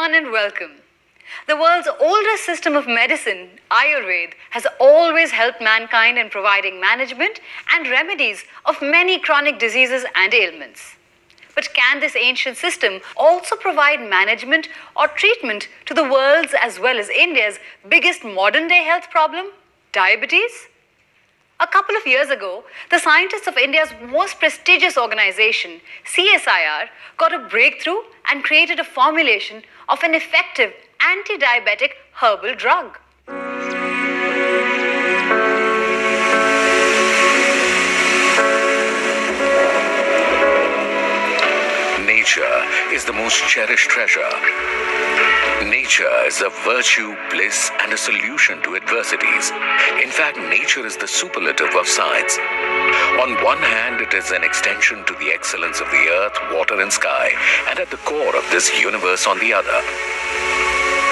everyone, and welcome. The world's oldest system of medicine, Ayurveda, has always helped mankind in providing management and remedies of many chronic diseases and ailments. But can this ancient system also provide management or treatment to the world's as well as India's biggest modern day health problem, diabetes? A couple of years ago, the scientists of India's most prestigious organization, CSIR, got a breakthrough and created a formulation of an effective anti-diabetic herbal drug. Nature is the most cherished treasure. Nature is a virtue, bliss, and a solution to adversities. In fact, nature is the superlative of science. On one hand, it is an extension to the excellence of the earth, water, and sky, and at the core of this universe on the other.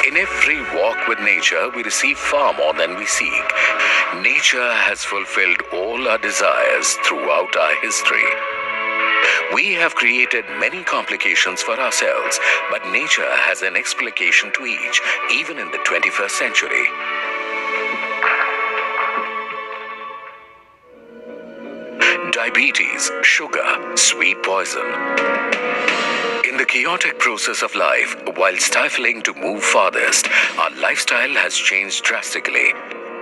In every walk with nature, we receive far more than we seek. Nature has fulfilled all our desires throughout our history. We have created many complications for ourselves, but nature has an explication to each, even in the 21st century. Diabetes, sugar, sweet poison. In the chaotic process of life, while stifling to move farthest, our lifestyle has changed drastically.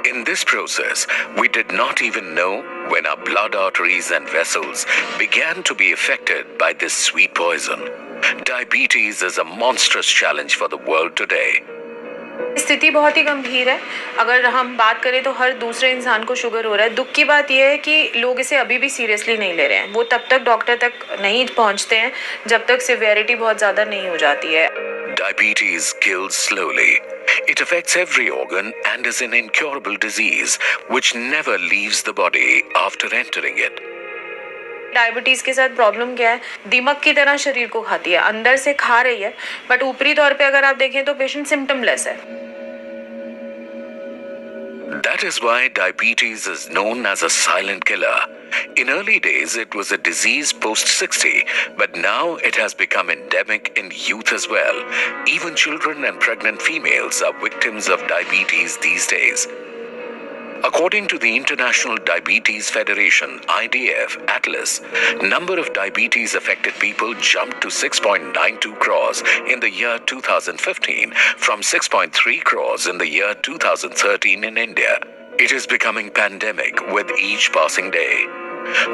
In this process, we did not even know when our blood arteries and vessels began to be affected by this sweet poison. Diabetes is a monstrous challenge for the world today. स्थिति बहुत ही गंभीर है। अगर हम बात करें तो हर दूसरे इंसान को शुगर हो रहा है। दुख की बात यह है कि लोग इसे अभी भी सीरियसली नहीं ले रहे हैं। वो तब तक डॉक्टर तक नहीं पहुंचते हैं जब तक सिवियरिटी बहुत ज़्यादा नहीं हो जाती है। Diabetes kills slowly. It affects every organ and is an incurable disease which never leaves the body after entering it. Diabetes के साथ प्रॉब्लम क्या है? दीमक की तरह शरीर को खाती है, अंदर से खा रही है, बट ऊपरी तौर पे अगर आप देखें तो पेशेंट सिम्टमलेस है। That is why diabetes is known as a silent killer. In early days, it was a disease post-60, but now it has become endemic in youth as well. Even children and pregnant females are victims of diabetes these days. According to the International Diabetes Federation, IDF, Atlas, number of diabetes-affected people jumped to 6.92 crores in the year 2015 from 6.3 crores in the year 2013 in India. It is becoming pandemic with each passing day.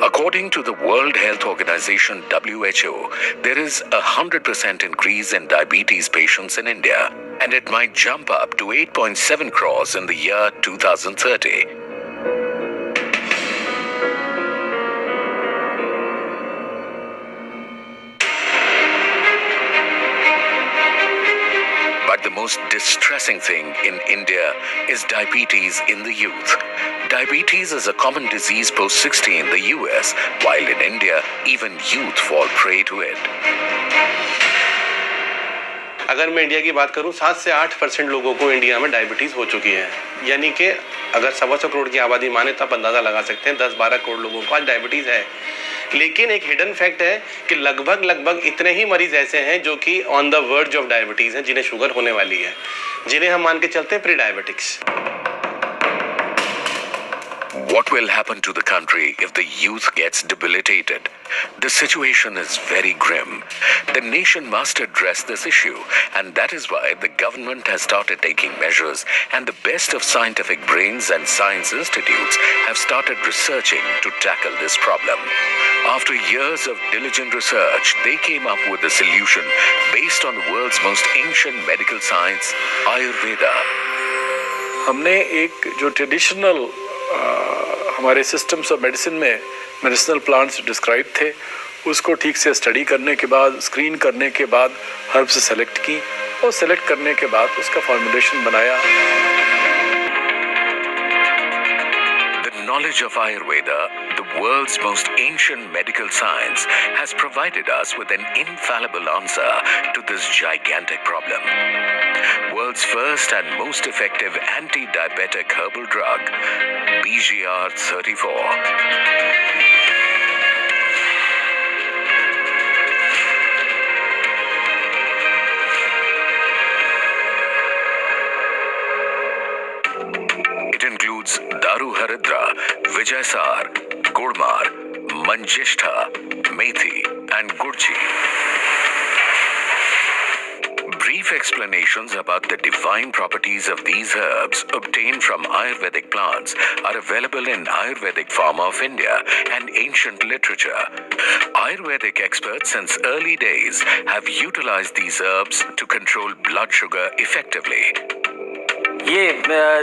According to the World Health Organization (WHO), there is a 100% increase in diabetes patients in India, and it might jump up to 8.7 crores in the year 2030. But the most distressing thing in India is diabetes in the youth. Diabetes is a common disease post-60 in the US, while in India, even youth fall prey to it. अगर मैं India की बात करूं, 7 से 8% लोगों को India में diabetes हो चुकी है। यानी कि अगर 125 करोड़ की आबादी माने तो आप अंदाज़ा लगा सकते हैं 10-12 करोड़ लोगों को आज डायबिटीज़ है। लेकिन एक हिडन फैक्ट है कि लगभग इतने ही मरीज ऐसे हैं जो कि on the verge of diabetes हैं, जिन्हें शुगर होने वाली है, जिन्हें हम मान के चलते हैं pre diabetics. What will happen to the country if the youth gets debilitated? The situation is very grim. The nation must address this issue, and that is why the government has started taking measures, and the best of scientific brains and science institutes have started researching to tackle this problem. After years of diligent research, they came up with a solution based on the world's most ancient medical science, Ayurveda. हमने एक जो traditional हमारे systems of medicine में medicinal plants describe थे, उसको ठीक से study करने के बाद, स्क्रीन करने के बाद हर्ब्स सेलेक्ट की और सेलेक्ट करने के बाद उसका फॉर्मुलेशन बनाया। The knowledge of Ayurveda, the world's most ancient medical science, has provided us with an infallible answer to this gigantic problem. World's first and most effective anti-diabetic herbal drug, BGR 34. includes Daru Haridra, Vijayasar, Gurmar, Manjishtha, Methi, and Gurchi. Brief explanations about the divine properties of these herbs obtained from Ayurvedic plants are available in Ayurvedic Pharma of India and ancient literature. Ayurvedic experts since early days have utilized these herbs to control blood sugar effectively. ये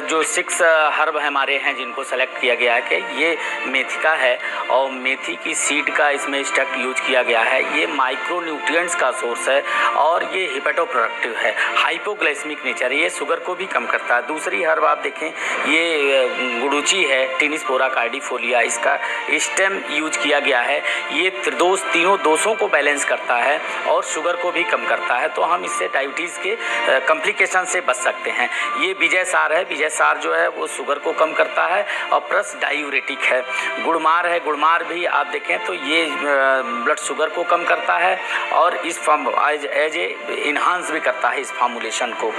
जो 6 herb हमारे हैं जिनको select किया गया है कि ये मेथी का है और मेथी की सीड का इसमें स्टक यूज किया गया है। ये माइक्रो न्यूट्रिएंट्स का सोर्स है और ये हिपेटो प्रोडक्टिव है, हाइपोग्लाइसेमिक नेचर है, ये शुगर को भी कम करता है। दूसरी हर्ब आप देखें ये गुड़ूची है, टिनिस्पोरा कार्डिफोलिया, इसका स्टेम यूज किया गया है। ये तीनों दोषों को बैलेंस करता है और शुगर को भी कम करता है, तो हम इससे डायबिटीज़ के कॉम्प्लिकेशन से बच सकते हैं। ये विजयसार है, विजयसार जो है वो शुगर को कम करता है और प्लस डायूरेटिक है। गुड़मार है, गुड़मार भी आप देखें तो ये ब्लड शुगर को कम करता है और इस एज ए इन्हांस भी करता है इस फॉर्मुलेशन को।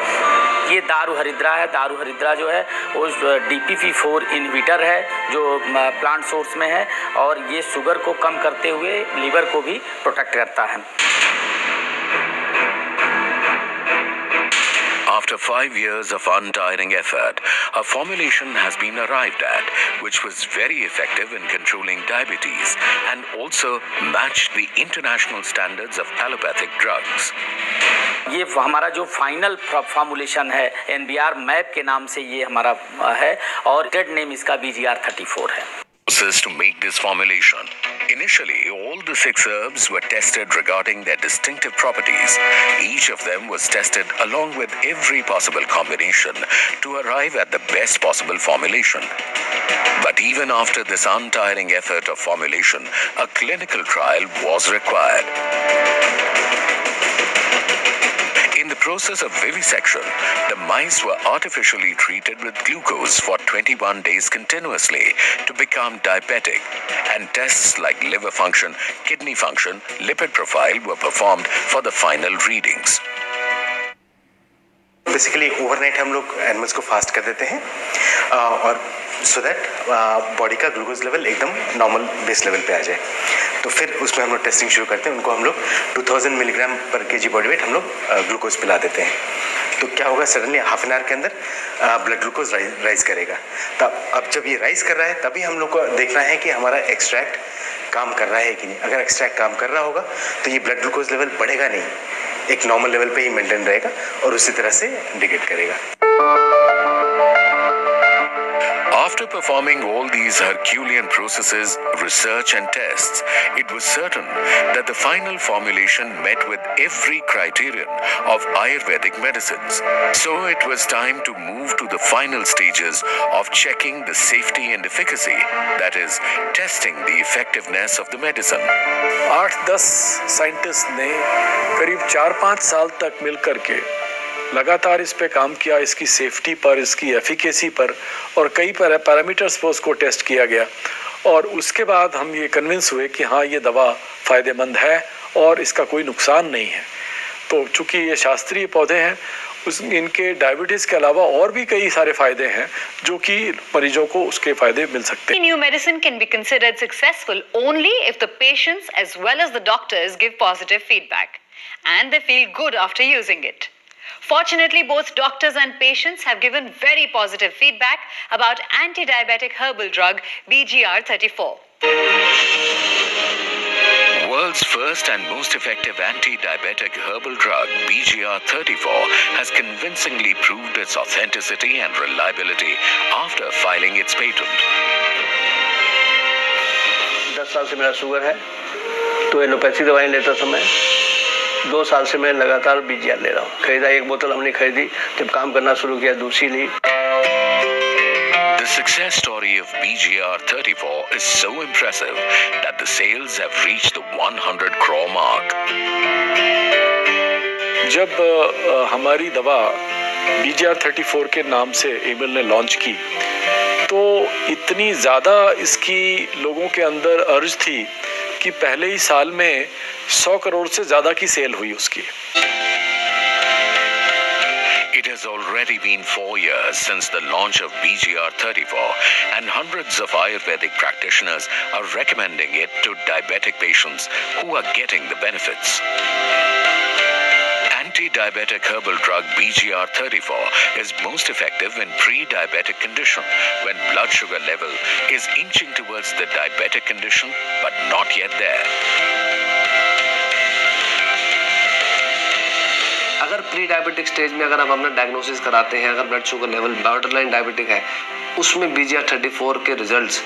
ये दारू हरिद्रा है, दारू हरिद्रा जो है वो DPP-4 इनहिबिटर है जो प्लांट सोर्स में है और ये शुगर को कम करते हुए लीवर को भी प्रोटेक्ट करता है। After 5 years of untiring effort, a formulation has been arrived at which was very effective in controlling diabetes and also matched the international standards of allopathic drugs. ये हमारा जो फाइनल फॉर्मुलेशन है NBR map के नाम से ये हमारा है और ट्रेड नेम इसका BGR 34 है। To make this formulation. Initially, all the 6 herbs were tested regarding their distinctive properties. Each of them was tested along with every possible combination to arrive at the best possible formulation. But even after this untiring effort of formulation, a clinical trial was required. In the process of vivisection, the mice were artificially treated with glucose for 21 days continuously to become diabetic, and tests like liver function, kidney function, lipid profile were performed for the final readings. Basically overnight हम लोग animals को fast कर देते हैं और so that body का glucose level एकदम normal base level पे आ जाए। तो फिर उसमें हम लोग टेस्टिंग शुरू करते हैं। उनको हम लोग 2000 मिलीग्राम पर केजी बॉडी वेट हम लोग ग्लूकोज पिला देते हैं। तो क्या होगा, सडनली हाफ एन आवर के अंदर ब्लड ग्लूकोज राइज करेगा। तब अब जब ये राइज कर रहा है तभी हम लोग को देखना है कि हमारा एक्सट्रैक्ट काम कर रहा है कि नहीं। अगर एक्सट्रैक्ट काम कर रहा होगा तो ये ब्लड ग्लूकोज लेवल बढ़ेगा नहीं, एक नॉर्मल लेवल पे ही मेंटेन रहेगा और उसी तरह से इंडिकेट करेगा। After performing all these Herculean processes, research and tests, it was certain that the final formulation met with every criterion of Ayurvedic medicines. So it was time to move to the final stages of checking the safety and efficacy, that is, testing the effectiveness of the medicine. 8-10 scientist ने करीब 4-5 साल तक मिलकर के लगातार इस पे काम किया, इसकी सेफ्टी पर, इसकी एफिकेसी पर और कई पैरामीटर्स पर उसको टेस्ट किया गया और उसके बाद हम ये कन्विंस हुए कि हाँ ये दवा फ़ायदेमंद है और इसका कोई नुकसान नहीं है। तो चूँकि ये शास्त्रीय पौधे हैं, इनके डायबिटीज़ के अलावा और भी कई सारे फ़ायदे हैं जो कि मरीजों को उसके फ़ायदे मिल सकते हैं। New medicine can be considered successful only if the patients as well as the doctors give positive feedback and they feel good after using it. Fortunately, both doctors and patients have given very positive feedback about anti-diabetic herbal drug BGR 34. World's first and most effective anti-diabetic herbal drug BGR 34 has convincingly proved its authenticity and reliability after filing its patent. 10 साल से मेरा sugar है, तो allopathy दवाएं लेता था मैं। 2 साल से मैं लगातार BGR ले रहा हूँ। खरीदा, 1 बोतल हमने खरीदी, जब काम करना शुरू किया दूसरी ली। The success story of BGR 34 is so impressive that the sales have reached the 100 crore mark. जब हमारी दवा BGR 34 के नाम से एबल ने लॉन्च की तो इतनी ज़्यादा इसकी लोगों के अंदर अर्ज थी कि पहले ही साल में 100 करोड़ से ज़्यादा की सेल हुई उसकी। It has already been 4 years since the launch of BGR 34, and hundreds of Ayurvedic practitioners are recommending it to diabetic patients who are getting the benefits. Anti-diabetic herbal drug BGR 34 is most effective in pre-diabetic condition when blood sugar level is inching towards the diabetic condition but not yet there. अगर pre diabetic stage में अगर आप अपना diagnosis कराते हैं, अगर blood sugar level borderline diabetic है, उसमें BGR 34 के रिजल्ट्स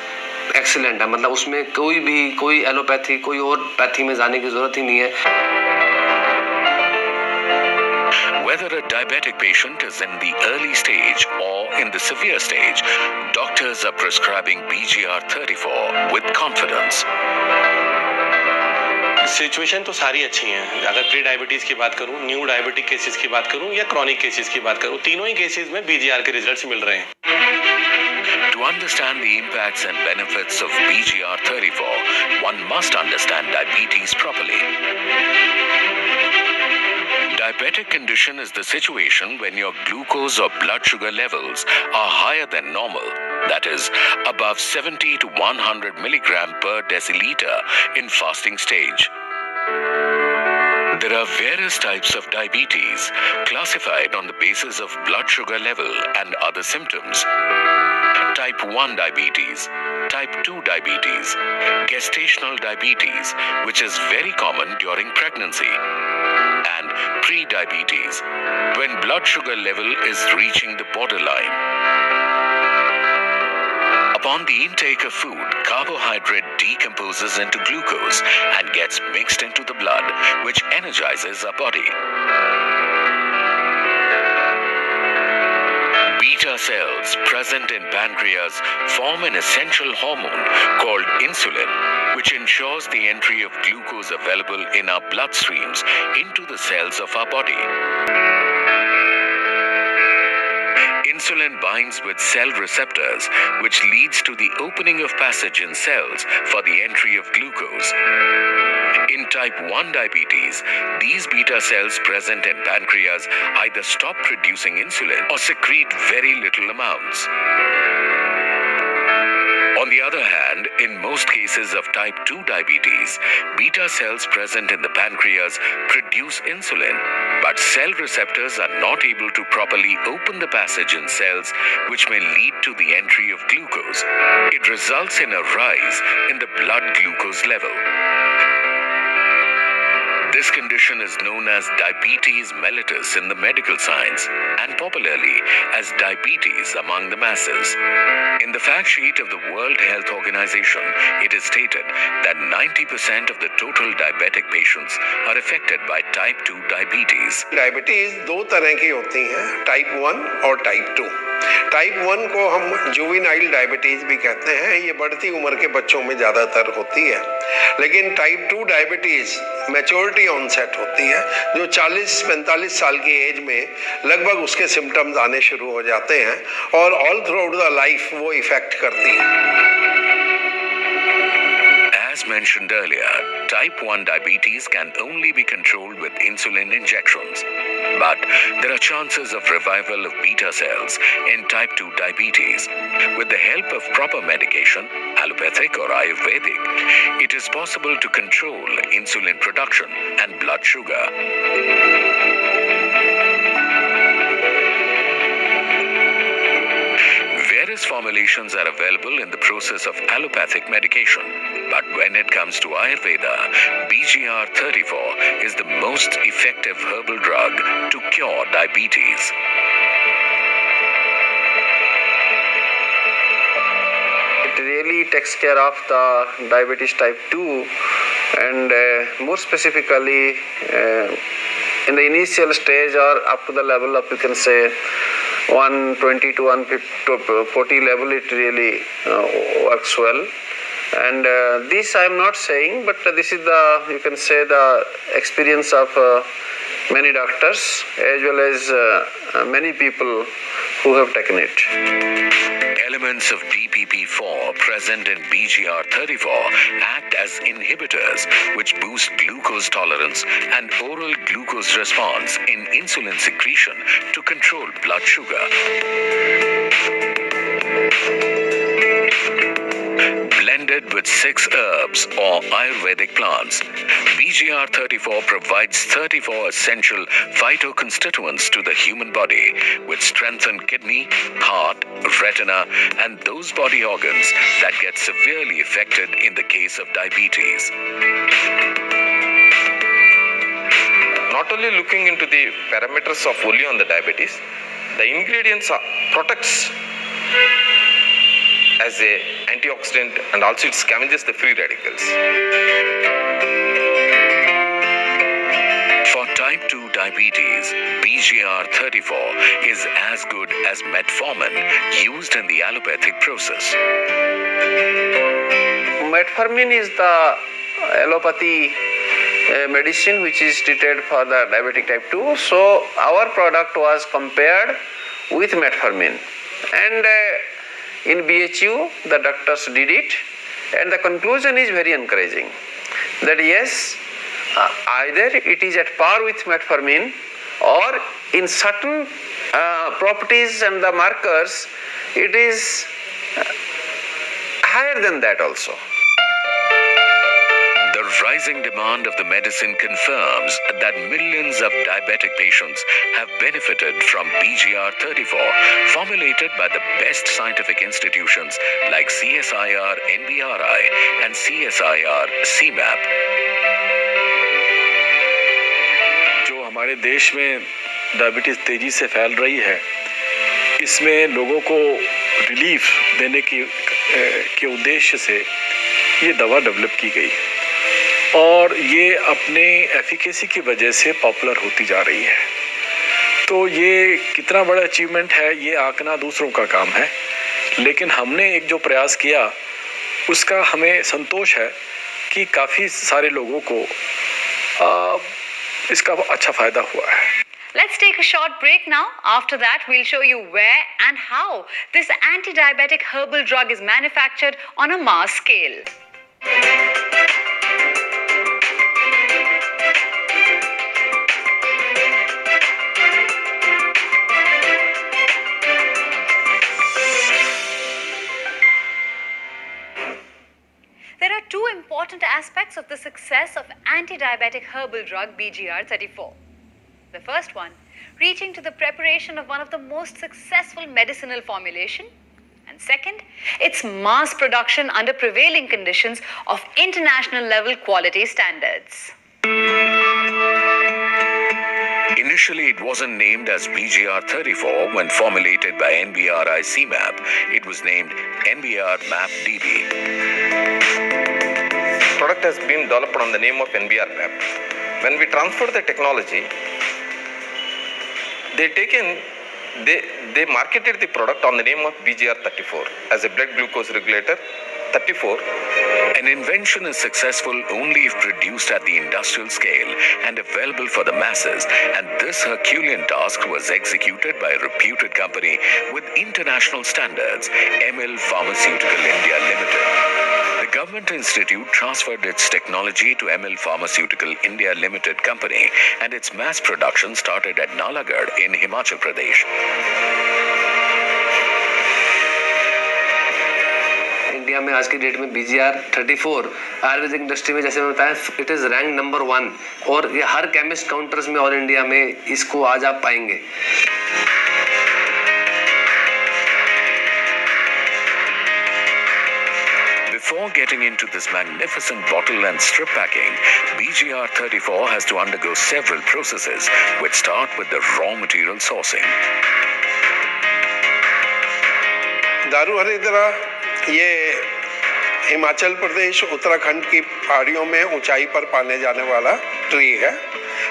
एक्सीलेंट है. मतलब उसमें कोई एलोपैथी, कोई और पैथी में जाने की जरूरत ही नहीं है. Whether a diabetic patient is in the early stage or in the severe stage, doctors are prescribing BGR 34 with confidence. Situation तो सारी अच्छी हैं. अगर प्री डायबिटीज़ की बात करूं, न्यू डायबिटिक केसेस की बात करूं या क्रॉनिक केसेस की बात करूं, तीनों ही केसेस में BGR के रिजल्ट्स मिल रहे हैं. To understand the impacts and benefits of BGR 34, one must understand diabetes properly. Diabetic condition is the situation when your glucose or blood sugar levels are higher than normal, that is, above 70 to 100 milligram per deciliter in fasting stage. There are various types of diabetes classified on the basis of blood sugar level and other symptoms. Type 1 diabetes, Type 2 diabetes, gestational diabetes, which is very common during pregnancy, and pre-diabetes, when blood sugar level is reaching the borderline. Upon the intake of food, carbohydrate decomposes into glucose and gets mixed into the blood, which energizes our body. Beta cells present in pancreas form an essential hormone called insulin, which ensures the entry of glucose available in our bloodstreams into the cells of our body. Insulin binds with cell receptors, which leads to the opening of passage in cells for the entry of glucose. In type 1 diabetes, these beta cells present in pancreas either stop producing insulin or secrete very little amounts. On the other hand, in most cases of type 2 diabetes, beta cells present in the pancreas produce insulin, but cell receptors are not able to properly open the passage in cells, which may lead to the entry of glucose. It results in a rise in the blood glucose level. This condition is known as diabetes mellitus in the medical science and popularly as diabetes among the masses. In the fact sheet of the World Health Organization, it is stated that 90% of the total diabetic patients are affected by type 2 diabetes. Diabetes दो तरह की होती हैं, type 1 और type 2. Type 1 को हम juvenile diabetes भी कहते हैं. ये बढ़ती उम्र के बच्चों में ज़्यादातर होती है. लेकिन टाइप 2 डायबिटीज मैच्योरिटी ऑनसेट होती है, जो 40-45 साल की एज में लगभग उसके सिम्टम्स आने शुरू हो जाते हैं और all through out the life वो इफेक्ट करती है. As mentioned earlier, type 1 diabetes can only be controlled with insulin injections. But there are chances of revival of beta cells in type 2 diabetes. With the help of proper medication, allopathic or Ayurvedic, it is possible to control insulin production and blood sugar. Various formulations are available in the process of allopathic medication, but when it comes to Ayurveda, BGR 34 is the most effective herbal drug to cure diabetes. It really takes care of the diabetes type 2 and more specifically in the initial stage or up to the level of, you can say, 120 to 140 level, it really works well. And this I am not saying, but this is the, you can say, the experience of many doctors as well as many people who have taken it. Elements of DPP-4 present in BGR34 act as inhibitors which boost glucose tolerance and oral glucose response in insulin secretion to control blood sugar. Blended with 6 herbs or Ayurvedic plants, BGR34 provides 34 essential phytoconstituents to the human body, which strengthen kidney, heart, retina, and those body organs that get severely affected in the case of diabetes. Not only looking into the parameters of only on the diabetes, the ingredients protects as a antioxidant and also it scavenges the free radicals. For type 2 diabetes, BGR34 is as good as metformin used in the allopathic process. Metformin is the allopathy medicine which is treated for the diabetic type 2. So our product was compared with metformin, and in BHU the doctors did it, and the conclusion is very encouraging that yes, either it is at par with metformin or in certain properties and the markers it is higher than that also. The rising demand of the medicine confirms that millions of diabetic patients have benefited from BGR34, formulated by the best scientific institutions like CSIR NBRI and CSIR CMAP. जो हमारे देश में diabetes तेजी से फैल रही है, इसमें लोगों को रिलीफ देने के उद्देश्य से ये दवा डेवलप की गई और ये अपने एफिकेसी की वजह से पॉपुलर होती जा रही है। तो ये कितना बड़ा अचीवमेंट है ये आंकना दूसरों का काम है, लेकिन हमने एक जो प्रयास किया उसका हमें संतोष है कि काफ़ी सारे लोगों को इसका अच्छा फ़ायदा हुआ है। Let's take a short break now. After that, we'll show you where and how this anti-diabetic herbal drug is manufactured on a mass scale. There are two important aspects of the success of anti-diabetic herbal drug BGR34. The first one, reaching to the preparation of one of the most successful medicinal formulation. And second, its mass production under prevailing conditions of international level quality standards. Initially, it wasn't named as BGR34 when formulated by NBRI CMAP. It was named NBR MAP DB. Product has been developed on the name of NBR MAP. When we transfer the technology, they marketed the product on the name of BGR34 as a blood glucose regulator 34. An invention is successful only if produced at the industrial scale and available for the masses, and this Herculean task was executed by a reputed company with international standards, ML Pharmaceutical India Limited. The Government Institute transferred its technology to ML Pharmaceutical India Limited company, and its mass production started at Nalagarh in Himachal Pradesh. India में आज की date में BGR34 Ayurvedic industry में जैसे मैं बताया it is rank number 1 और ये हर केमिस्ट काउंटर्स में ऑल इंडिया में इसको आज आप पाएंगे। Before getting into this magnificent bottle and strip packing, BGR34 has to undergo several processes, which start with the raw material sourcing. दारू हरिद्रा ये हिमाचल प्रदेश उत्तराखंड की पहाड़ियों में ऊंचाई पर पाने जाने वाला ट्री है।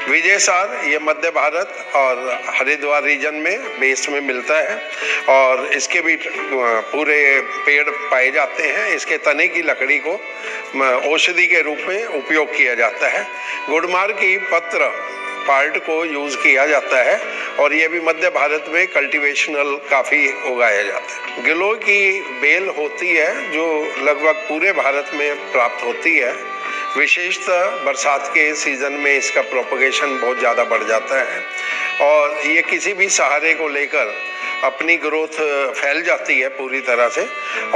विजयसार ये मध्य भारत और हरिद्वार रीजन में बेस में मिलता है और इसके भी पूरे पेड़ पाए जाते हैं। इसके तने की लकड़ी को औषधि के रूप में उपयोग किया जाता है। गुड़मार की पत्र पार्ट को यूज़ किया जाता है और ये भी मध्य भारत में कल्टीवेशनल काफ़ी उगाया जाता है। गिलोय की बेल होती है जो लगभग पूरे भारत में प्राप्त होती है। विशेषतः बरसात के सीज़न में इसका प्रोपगेशन बहुत ज़्यादा बढ़ जाता है और ये किसी भी सहारे को लेकर अपनी ग्रोथ फैल जाती है पूरी तरह से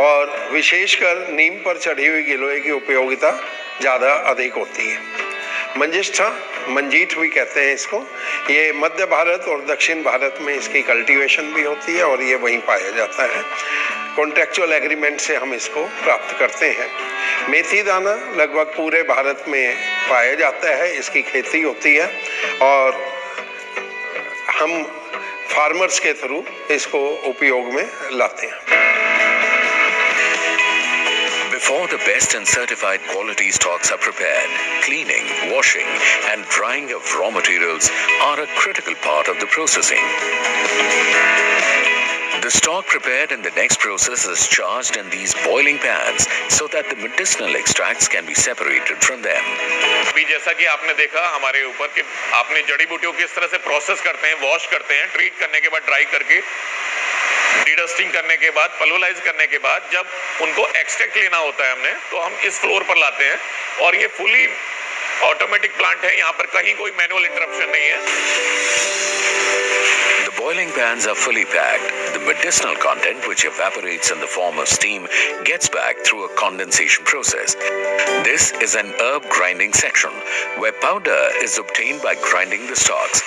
और विशेषकर नीम पर चढ़ी हुई गिलोय की उपयोगिता ज़्यादा अधिक होती है। मंजिष्ठा, मंजीठ भी कहते हैं इसको, ये मध्य भारत और दक्षिण भारत में इसकी कल्टीवेशन भी होती है और ये वहीं पाया जाता है। कॉन्ट्रैक्चुअल एग्रीमेंट से हम इसको प्राप्त करते हैं। मेथी दाना लगभग पूरे भारत में पाया जाता है, इसकी खेती होती है और हम फार्मर्स के थ्रू इसको उपयोग में लाते हैं। Before the best and certified quality stocks are prepared, cleaning, washing and drying of raw materials are a critical part of the processing. The stock prepared in the next process is charged in these boiling pans so that the medicinal extracts can be separated from them. अभी जैसा कि आपने देखा हमारे ऊपर कि आपने जड़ी बूटियों को किस तरह से प्रोसेस करते हैं, वॉश करते हैं, ट्रीट करने के बाद ड्राई करके, डीडस्टिंग करने के बाद, पल्वराइज करने के बाद जब उनको एक्सट्रैक्ट लेना होता है हमने, तो हम इस फ्लोर पर लाते हैं और ये फुली ऑटोमेटिक प्लांट है, यहाँ पर कहीं कोई मैनुअल इंटरप्शन नहीं है। The boiling pans are fully packed. The medicinal content, which evaporates in the form of steam, gets back through a condensation process. This is an herb grinding section where powder is obtained by grinding the stalks.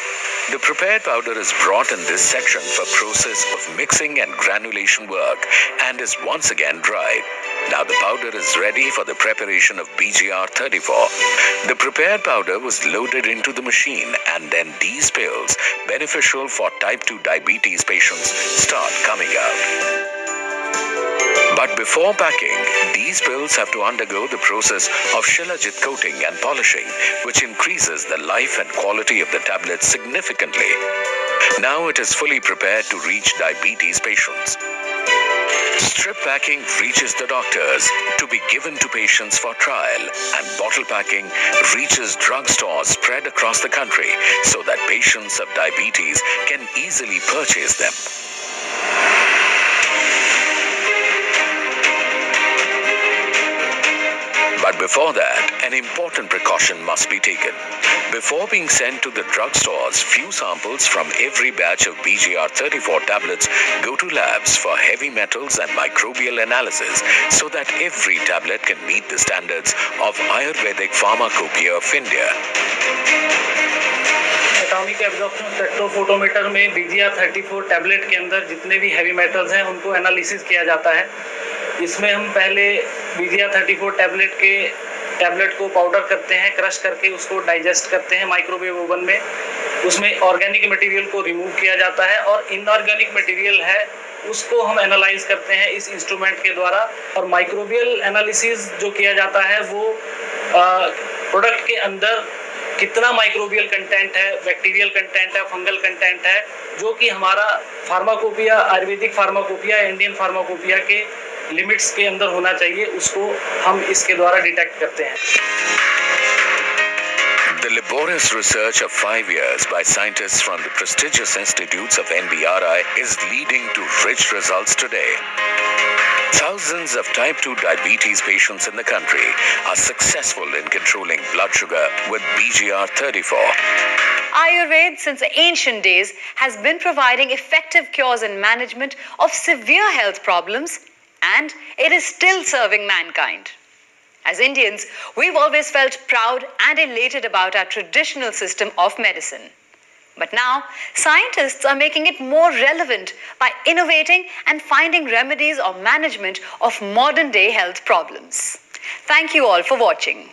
The prepared powder is brought in this section for process of mixing and granulation work and is once again dried. Now the powder is ready for the preparation of BGR 34. The prepared powder was loaded into the machine and then these pills, beneficial for type 2 diabetes patients, start coming out. But before packing, these pills have to undergo the process of Shilajit coating and polishing, which increases the life and quality of the tablet significantly. Now it is fully prepared to reach diabetes patients. Strip packing reaches the doctors to be given to patients for trial, and bottle packing reaches drugstores spread across the country so that patients of diabetes can easily purchase them. But before that, an important precaution must be taken. Before being sent to the drugstores, few samples from every batch of BGR 34 tablets go to labs for heavy metals and microbial analysis so that every tablet can meet the standards of Ayurvedic Pharmacopoeia of India. Atomic absorption spectrophotometer में BGR 34 tablet के अंदर जितने भी heavy metals हैं उनको analysis किया जाता है। इसमें हम पहले BGR 34 टैबलेट को पाउडर करते हैं, क्रश करके उसको डाइजेस्ट करते हैं माइक्रोवेव ओवन में। उसमें ऑर्गेनिक मटेरियल को रिमूव किया जाता है और इनऑर्गेनिक मटेरियल है उसको हम एनालाइज करते हैं इस इंस्ट्रूमेंट के द्वारा। और माइक्रोबियल एनालिसिस जो किया जाता है वो प्रोडक्ट के अंदर कितना माइक्रोबियल कंटेंट है, बैक्टीरियल कंटेंट है, फंगल कंटेंट है, जो कि हमारा pharmacopoeia, Ayurvedic pharmacopoeia, Indian pharmacopoeia के लिमिट्स के अंदर होना चाहिए, उसको हम इसके द्वारा डिटेक्ट करते हैं। The laborious research of 5 years by scientists from the prestigious institutes of NBRI is leading to rich results today. Thousands of type 2 diabetes patients in the country are successful in controlling blood sugar with BGR 34. Ayurveda, since ancient days, has been providing effective cures and management of severe health problems, and it is still serving mankind. As Indians, we've always felt proud and elated about our traditional system of medicine. But now, scientists are making it more relevant by innovating and finding remedies or management of modern-day health problems. Thank you all for watching.